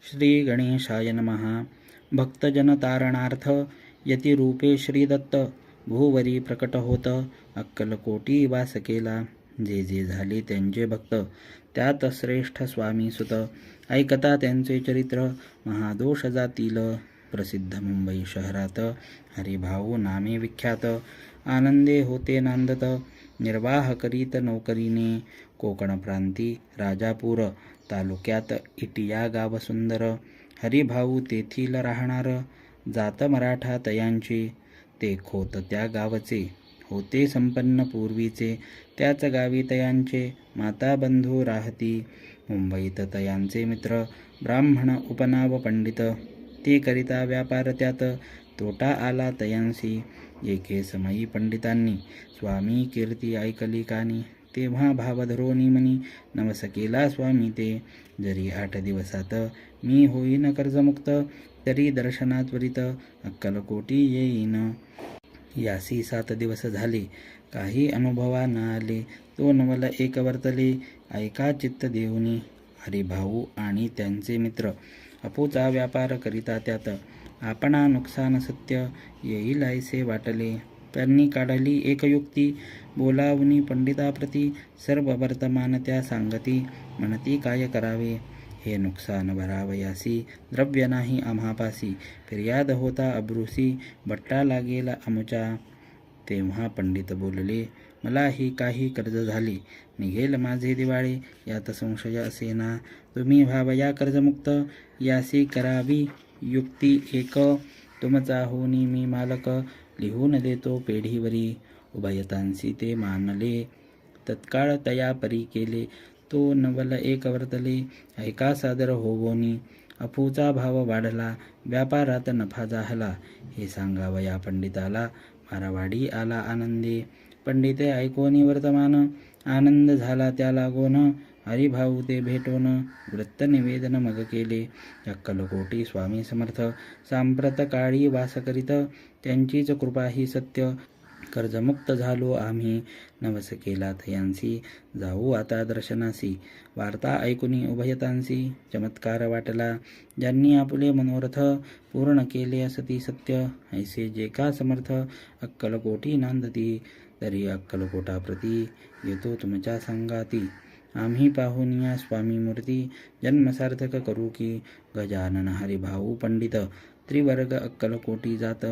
श्री गणेशाय नमः. भक्तजनतारणार्थ यतिरूपे श्रीदत्त भूवरी प्रकट होत अक्कलकोटी वास केला. जे जे झाले त्यांचे भक्त त्यात श्रेष्ठ स्वामी सुत. ऐकता त्यांचे चरित्र महादोष जातील. प्रसिद्ध मुंबई शहरात हरिभाऊ नामे विख्यात. आनंदे होते नांदत निर्वाह करीत नोकरीने. कोकण प्रांती राजापूर तालुक्यात इटिया गाव सुंदर. हरिभाऊ तेथील राहणार जात मराठा तयांची. ते खोत त्या गावचे होते संपन्न पूर्वीचे. त्याच गावी तयांचे माता बंधू राहती. मुंबईत तयांचे मित्र ब्राह्मण उपनाव पंडित. ते करिता व्यापार त्यात तोटा आला तयांसी. एके समयी पंडितांनी स्वामी कीर्ती ऐकली कानी. तेव्हा भाव धरोनी मनी नवस केला स्वामी ते. जरी 8 दिवसात मी होईन कर्जमुक्त. तरी दर्शना त्वरित अक्कलकोटी येईन. यासी 7 दिवस झाले काही अनुभवा न आले. तो नवल एक वर्तले ऐका चित्त देऊनी. हरिभाऊ आणि त्यांचे मित्र अपूचा व्यापार करिता त्यात. आपणा नुकसान सत्य येईल ऐसे वाटले. त्यांनी काढली एक युक्ती बोलावनी पंडिताप्रती. सर्व वर्तमान त्या सांगती म्हणती काय करावे. हे नुकसान भरावयासी द्रव्य नाही आम्हापासी. फिर्याद होता अब्रुसी बट्टा लागेल आमुच्या. तेव्हा पंडित बोलले मलाही काही कर्ज झाले. निघेल माझे दिवाळे यात संशय असेना. तुम्ही व्हावया कर्जमुक्त यासी करावी युक्ती एक. तुमचा होनी मी मालक लिहून देतो पेढीवरी. उभयतांसी ते मानले तत्काळ तया परी केले. तो नवल एक वर्तले ऐका सादर होवोनी. अफूचा भाव वाढला व्यापारात नफा जाहला. हे सांगावया पंडिताला मारवाडी आला आनंदे. पंडिते ऐकोनी वर्तमान आनंद झाला त्या लागोन. हरिभाऊ ते भेटोन वृत्त निवेदन मग केले. अक्कलकोटी स्वामी समर्थ सांप्रत काळी वास करीत. त्यांचीच कृपा ही सत्य कर्जमुक्त झालो आम्ही. नवस केला तयांसी जाऊ आता दर्शनासी. वार्ता ऐकुनी उभयतांसी चमत्कार वाटला. ज्यांनी आपुले मनोरथ पूर्ण केले असती सत्य. ऐसे जे का समर्थ अक्कलकोटी नांदती. तरी अक्कलकोटाप्रती येतो तुमच्या संगाती. आम्ही पाहून या स्वामी मूर्ती जन्म सार्थक करू की. गजानन हरिभाऊ पंडित त्रिवर्ग अक्कलकोटी जात.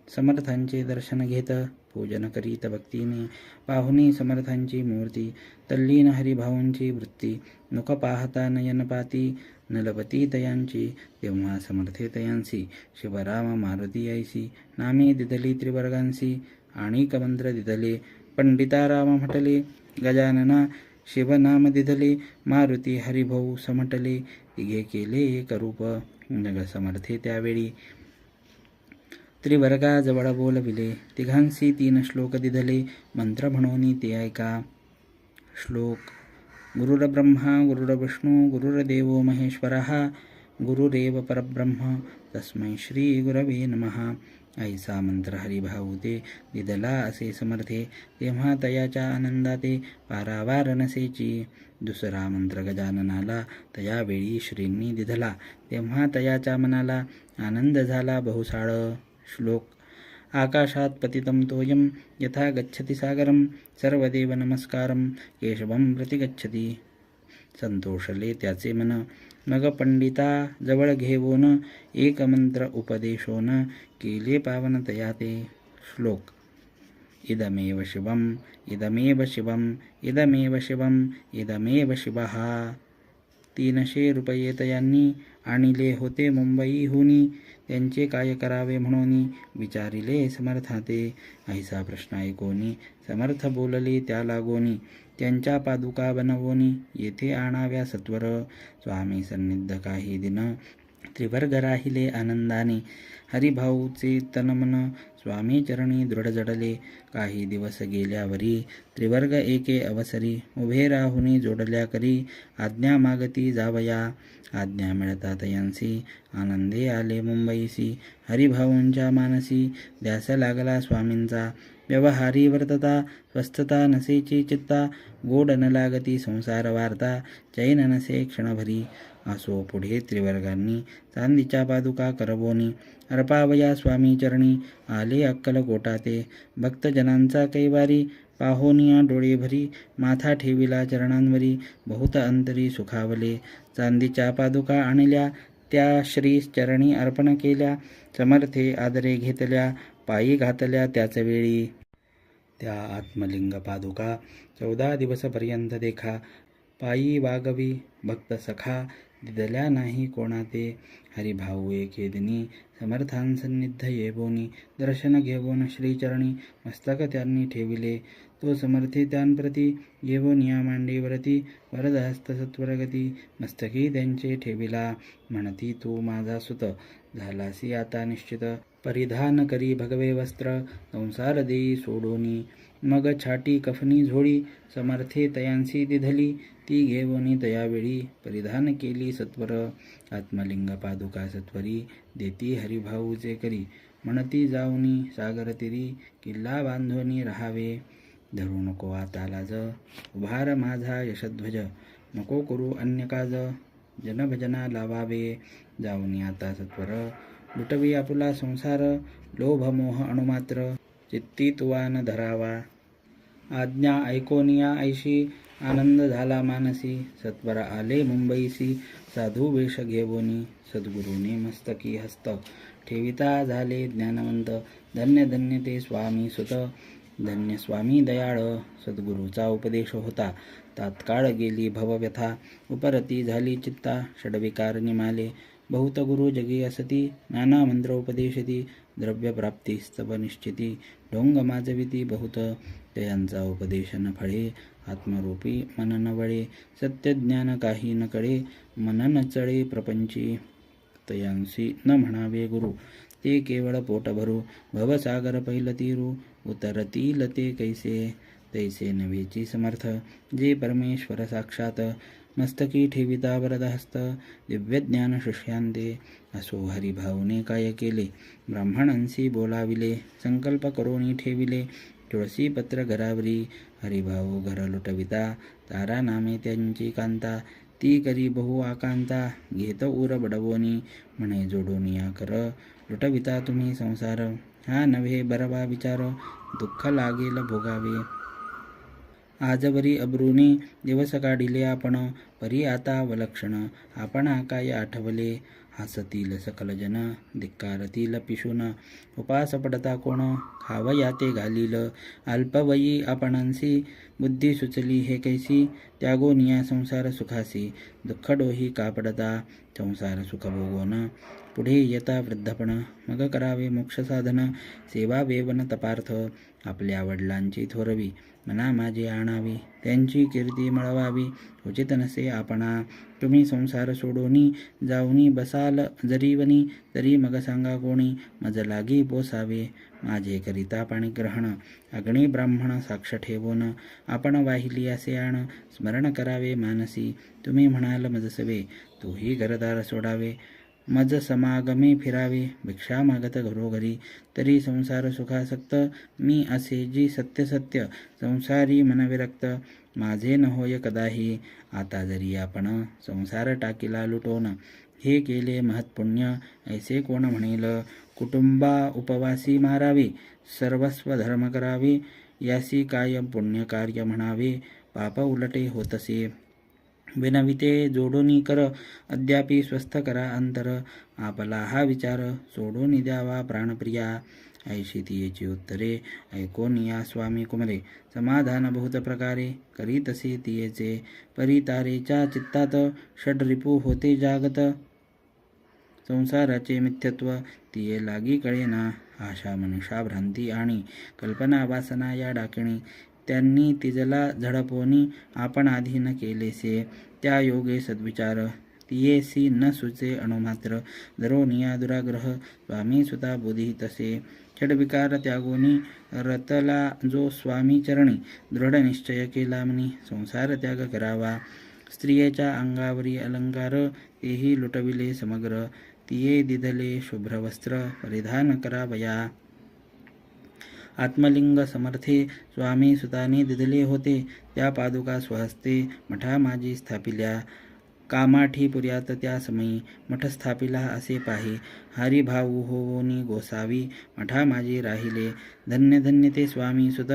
समर्थांचे दर्शन घेत पूजन करीत भक्तीने. पाहुनी समर्थांची मूर्ती तल्लीन हरिभाऊंची वृत्ती. नुक पाहता नयन पाती नलपती तयांची. तेव्हा समर्थे तयांसी शिवराम मारुती ऐसी. नामे दिधली त्रिवर्गांसी आणि मंत्र दिधले. पंडिता राम म्हटले गजानना शिवनाम दिधले. मारुती हरिभाऊ समटले तिघे केले एक रूप. जग समर्थे त्यावेळी त्रिवर्गाजवळ बोलविले. तिघांसी 3 श्लोक दिधले. मंत्र म्हणून ते ऐका. श्लोक गुरुर्ब्रह्मा गुरुर्विष्णू गुरुर्देवो महेश्वरः गुरुरेव परब्रह्म तस्मै श्री गुरवे नमः. ऐसा मंत्र हरिभाऊ ते दिदला असे समर्थे. तेव्हा तयाच्या आनंदाते पारावार नसेची. दुसरा मंत्र गजाननाला तयावेळी श्रींनी दिधला. तेव्हा तयाच्या मनाला आनंद झाला बहुसाळ. श्लोक आकाशात पतितं तोयं यथा गच्छति सागरं. सर्वदेव नमस्कारं केशवं प्रति गच्छति. संतोषले त्याचे मन. मग पंडिता जवळ घेवोन एक मंत्र उपदेशोन केले पावन तया ते. श्लोक इदमेव शिवम इदमेव शिवम इदमेव शिवम इदमेव शिवः. 300 रुपये तयांनी आणिले होते मुंबईहुनी. त्यांचे काय करावे म्हणून विचारिले समर्थाते. ऐसा प्रश्न ऐकोनी समर्थ बोलले त्या लागोनी. त्यांच्या पादुका बनवोनी येथे आणाव्या सत्वर. स्वामी सन्निध काही दिन त्रिवर्ग राहिले आनंदाने. हरिभाऊचे तनमन स्वामी चरणी दृढ जडले. काही दिवस गेल्यावरी त्रिवर्ग एके अवसरी उभे राहुनी जोडल्या करी. आज्ञा मागती जावया. आज्ञा मिळता तयांसी आनंदे आले मुंबईसी. हरिभाऊंच्या मानसी ध्यास लागला स्वामींचा. व्यवहारी वर्तता स्वस्थता नसेची चित्ता गोड न लागती संसार वार्ता चैन नसे क्षणभरी असो पुढे त्रिवर्गांनी चांदीच्या पादुका करबोनी अर्पावया स्वामी चरणी आले अक्कलकोटा ते भक्तजनांचा कैवारी पाहोनिया डोळे भरी माथा ठेविला चरणांवरी बहुत अंतरी सुखावले चांदीच्या पादुका आणल्या त्या श्री चरणी अर्पण केल्या समर्थे आदरे घेतल्या पायी घातल्या त्याच वेळी त्या आत्मलिंग पादुका 14 दिवसपर्यंत देखा पायी वागवी भक्त सखा दिदल्या नाही कोणा ते हरिभाऊ एकेदिनी समर्थांसन्निध येवोनी दर्शन घेवोन श्रीचरणी मस्तक त्यांनी ठेविले तो समर्थे त्यांप्रती येवोनिया मांडीवरती वरदहस्त सत्वरगती मस्तकी त्यांचे ठेविला म्हणती तू माझा सुत झालासी आता निश्चित परिधान करी भगवे वस्त्र संसार देई सोडोनी मग छाटी कफनी झोळी समर्थे तयांसी दिधली ती घेवोनी तयावेळी परिधान केली सत्वर आत्मलिंग पादुका सत्वरी देती हरिभाऊचे करी म्हणती जाऊनी सागर तिरी किल्ला बांधोनी राहावे धरू नको आता लाज उभार माझा यशध्वज नको करू अन्य काज जनभजना लावावे जाऊनी आता सत्वर लुटवी आपुला संसार लोभ मोह अणुमात्र चित्ती तुवा न धरावा आज्ञा ऐकोनिया ऐशी आनंद झाला मानसी सत्वर आले मुंबईसी साधू वेश घेवोनी सद्गुरूने मस्तकी हस्त ठेविता झाले ज्ञानवंत धन्य धन्य ते स्वामी सुत धन्य स्वामी दयाळ सद्गुरूचा उपदेश होता तात्काळ गेली भवव्यथा उपरती झाली चित्ता षडविकार निमाले बहुत गुरु जगी असती नाना मंत्र उपदेशती द्रव्यप्राप्ती स्तव निश्चिती ढोंग माजविती बहुत तयांचा उपदेश न फळे आत्मरूपी मन न वळे सत्यज्ञान काही न कळे मन न चळे प्रपंची तयांसी न म्हणावे गुरु ते केवळ पोट भरू भवसागर पैल तीरू उतरतील ते कैसे तैसे नव्हेची समर्थ जे परमेश्वर साक्षात मस्तकी ठेविता वरदहस्त दिव्यज्ञान शिष्यांते असो हरिभाऊने काय केले ब्राह्मणांशी बोलाविले संकल्प करोनी ठेविले तुळसी पत्र घरावरी हरिभाऊ घर लुटविता तारा नामे त्यांची कांता ती करी बहु आकांता घेत उर बडवोनी म्हणे जोडोनिया कर लुटविता तुम्ही संसार हा नव्हे बरवा विचार दुःख लागेल भोगावे आजवरी अब्रूने दिवस काढिले आपण परी आता वलक्षण आपण काय आठवले हसतील सकल जन धिक्कारतील पिशून उपास पडता कोण खावया ते घालील अल्पवयी आपणांसी बुद्धी सुचली हे कैसी त्यागोनिया संसार सुखासी दुःख डोही कापडता संसार सुख भोगोन पुढे येता वृद्धपण मग करावे मोक्ष साधन सेवा वेवन तपार्थ आपल्या वडिलांची थोरवी मना माझी आणावी त्यांची कीर्ती मिळवावी उचित नसे आपणा तुम्ही संसार सोडोनी जाऊनी बसाल जरीवनी तरी मग सांगा कोणी मज लागी पोसावे माझे करिता पाणीग्रहण अग्नी ब्राह्मण साक्ष ठेवून आपण वाहिली असे आण स्मरण करावे मानसी तुम्ही म्हणाल मजसवे तोही घरदार सोडावे मज समागमे फिरावे भिक्षा मागत घरोघरी तरी संसार सुखासक्त मी असे जी सत्य सत्य संसारी मनविरक्त माझे न होय कदाही आता जरी आपण संसार टाकीला लुटोन हे केले महत्पुण्य ऐसे कोण म्हणेल कुटुंबा उपवासी मारावे सर्वस्व धर्म करावे यासी काय पुण्य कार्य म्हणावे पाप उलटे होतसे विनविते जोडोनी कर अद्यापि स्वस्थ करा अंतर आपला हा विचार सोडून द्यावा प्राणप्रिया ऐशी तियेची उत्तरे ऐकोन या स्वामी कुमरे समाधान बहुत प्रकारे करीतसे तियेचे परितारेच्या चित्तात षड्रिपू होते जागत संसाराचे मिथ्यत्व तिये लागी कळेना आशा मनुष्या भ्रांती आणि कल्पना वासना या डाकिणी त्यांनी तिजला झडपोनी आपण आधी न केलेसे त्या योगे सद्विचार तियेसी न सुचे अणुमात्र धरोनिया दुराग्रह स्वामी सुता बोधी तसे षड्विकार त्यागोनी रतला जो स्वामी चरणी दृढ निश्चय केला मनी संसार त्याग करावा स्त्रियेच्या अंगावरी अलंकार तेही लुटविले समग्र तिये दिधले शुभ्रवस्त्र परिधान करावया आत्मलिंग समर्थे स्वामी सुताने दिधले होते. त्या पादुका स्वहस्ते मठा माझी स्थापिल्या. कामाठी पुर्यात त्या समयी मठ स्थापिला असे पाही. हरिभाऊ होवोनी गोसावी मठा माझी राहिले. धन्य धन्य ते स्वामी सुत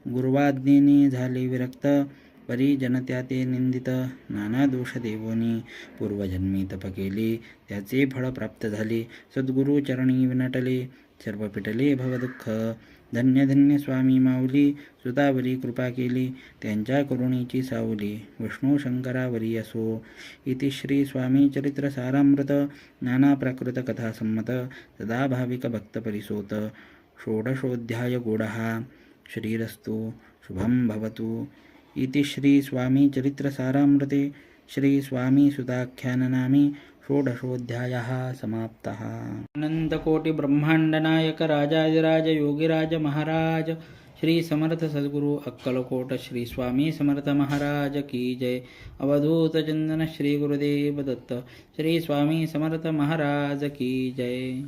गुरुवाज्ञेने झाले विरक्त. परी जनत्या ते निंदित नाना दोष देवोनी. पूर्वजन्मी तप केले त्याचे फळ प्राप्त झाले. सद्गुरु चरणी विनटले सर्व पिटले भवदुःख. धन्य धन्य स्वामी माऊली सुतावरी कृपा केली. त्यांच्या करुणेची सावली विष्णू शंकरावरी असो. इति श्री स्वामी चरित्र सारामृत नाना प्राकृत कथा संमत सदा भाविक भक्त परिसोत. षोडशोऽध्याय गूढः. श्रीरस्तु शुभं भवतु. इति श्री स्वामी चरित्र सारामृते श्री स्वामी सुताख्याननामे षोडशोऽध्यायः समाप्तः. अनंतकोटि ब्रह्मांड नायक राजाधिराज योगीराज महाराज श्री समर्थ सद्गुरु अक्कलकोट श्री स्वामी समर्थ महाराज की जय. अवधूत चंदन श्री गुरुदेव दत्त श्री स्वामी समर्थ महाराज की जय.